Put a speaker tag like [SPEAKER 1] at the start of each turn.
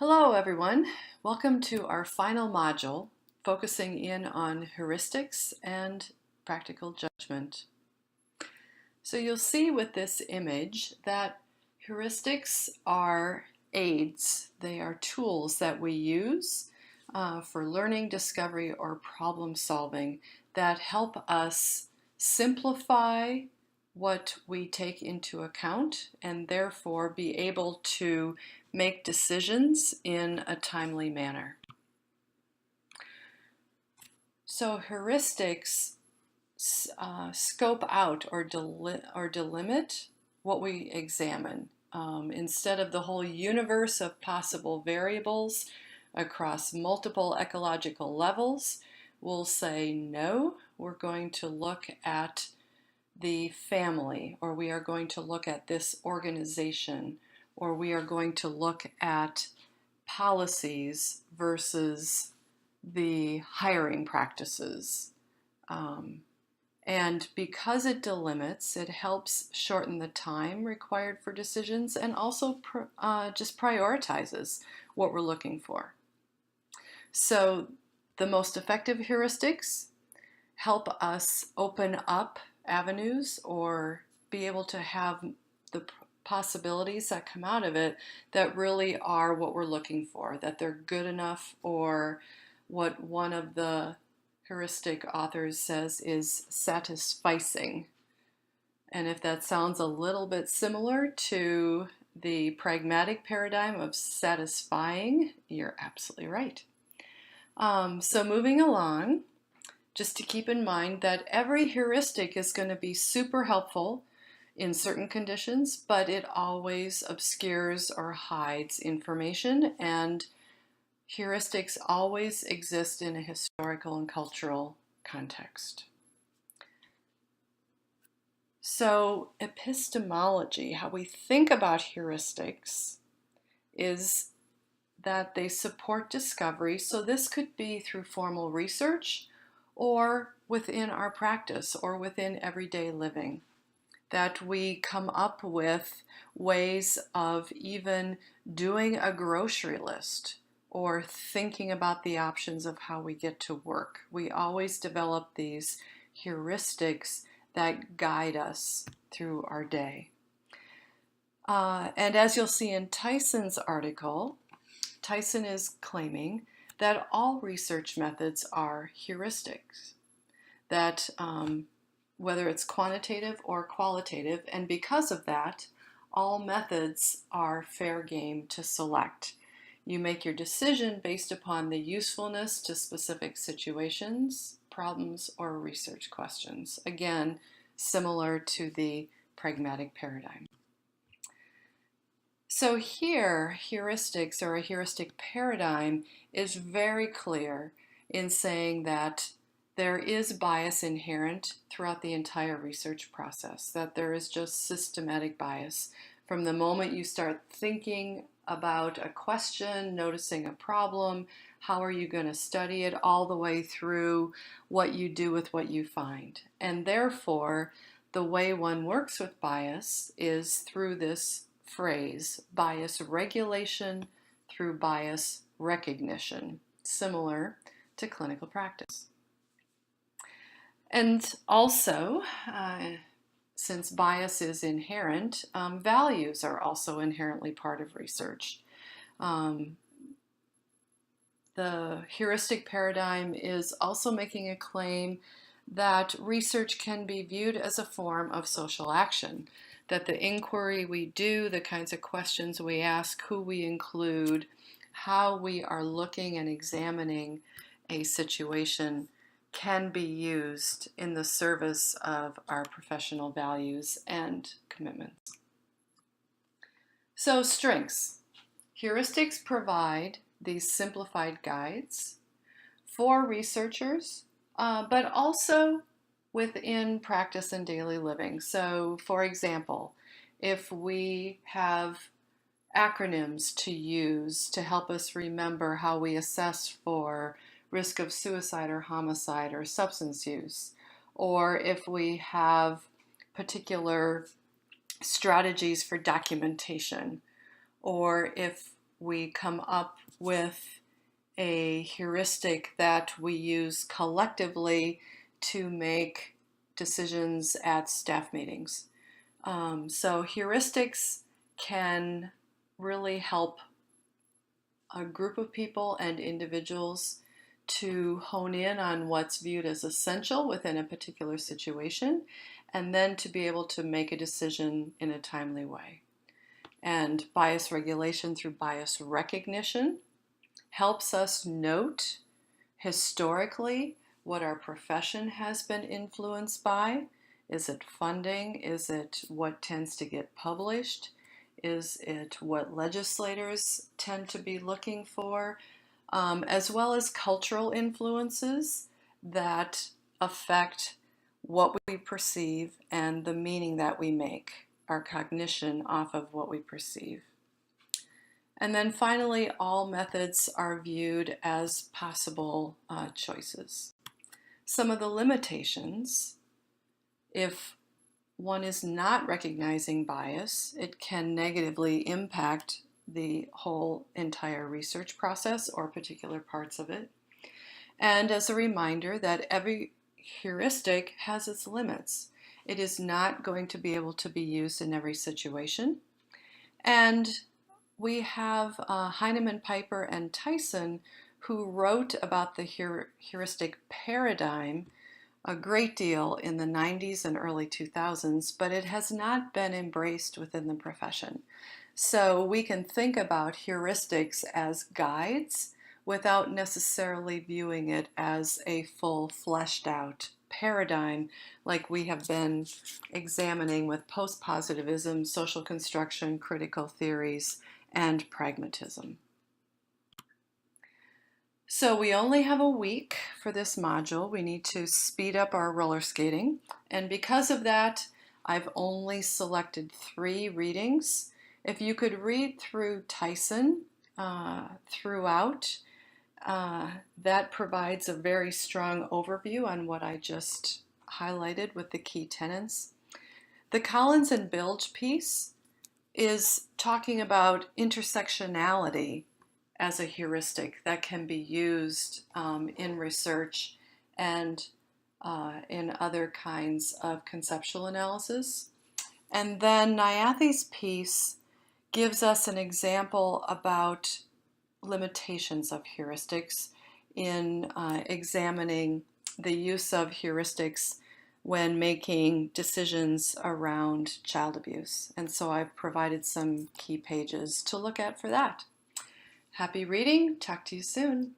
[SPEAKER 1] Hello everyone, welcome to our final module focusing in on heuristics and practical judgment. So you'll see with this image that heuristics are aids. They are tools that we use for learning, discovery, or problem solving that help us simplify what we take into account and therefore be able to make decisions in a timely manner. So heuristics scope out or delimit what we examine. Instead of the whole universe of possible variables across multiple ecological levels, we'll say no, we're going to look at the family, or we are going to look at this organization, or we are going to look at policies versus the hiring practices. And because it delimits, it helps shorten the time required for decisions and also just prioritizes what we're looking for. So the most effective heuristics help us open up avenues or be able to have the possibilities that come out of it that really are what we're looking for, that they're good enough, or what one of the heuristic authors says is satisficing. And if that sounds a little bit similar to the pragmatic paradigm of satisfying, you're absolutely right. So moving along, just to keep in mind that every heuristic is going to be super helpful in certain conditions, but it always obscures or hides information, and heuristics always exist in a historical and cultural context. So epistemology, how we think about heuristics, is that they support discovery. So this could be through formal research or within our practice or within everyday living, that we come up with ways of even doing a grocery list or thinking about the options of how we get to work. We always develop these heuristics that guide us through our day. And as you'll see in Tyson's article, Tyson is claiming that all research methods are heuristics, that whether it's quantitative or qualitative, and because of that, all methods are fair game to select. You make your decision based upon the usefulness to specific situations, problems, or research questions. Again, similar to the pragmatic paradigm. So here, heuristics, or a heuristic paradigm, is very clear in saying that there is bias inherent throughout the entire research process, that there is just systematic bias. From the moment you start thinking about a question, noticing a problem, how are you going to study it, all the way through what you do with what you find. And therefore, the way one works with bias is through this phrase, bias regulation through bias recognition, similar to clinical practice. And also, since bias is inherent, values are also inherently part of research. The heuristic paradigm is also making a claim that research can be viewed as a form of social action, that the inquiry we do, the kinds of questions we ask, who we include, how we are looking and examining a situation can be used in the service of our professional values and commitments. So strengths. Heuristics provide these simplified guides for researchers, but also within practice and daily living. So for example, if we have acronyms to use to help us remember how we assess for risk of suicide or homicide or substance use, or if we have particular strategies for documentation, or if we come up with a heuristic that we use collectively to make decisions at staff meetings. So heuristics can really help a group of people and individuals to hone in on what's viewed as essential within a particular situation, and then to be able to make a decision in a timely way. And bias regulation through bias recognition helps us note historically what our profession has been influenced by. Is it funding? Is it what tends to get published? Is it what legislators tend to be looking for? As well as cultural influences that affect what we perceive and the meaning that we make, our cognition off of what we perceive. And then finally, all methods are viewed as possible choices. Some of the limitations: if one is not recognizing bias, it can negatively impact the whole entire research process or particular parts of it. And as a reminder that every heuristic has its limits. It is not going to be able to be used in every situation. And we have Heinemann, Piper, and Tyson, who wrote about the heuristic paradigm a great deal in the 90s and early 2000s, but it has not been embraced within the profession. So we can think about heuristics as guides without necessarily viewing it as a full fleshed out paradigm like we have been examining with post-positivism, social construction, critical theories, and pragmatism. So we only have a week for this module. We need to speed up our roller skating. And because of that, I've only selected 3 readings. If you could read through Tyson throughout, that provides a very strong overview on what I just highlighted with the key tenets. The Collins and Bilge piece is talking about intersectionality as a heuristic that can be used in research and in other kinds of conceptual analysis. And then Nyathi's piece gives us an example about limitations of heuristics in examining the use of heuristics when making decisions around child abuse. And so I've provided some key pages to look at for that. Happy reading. Talk to you soon.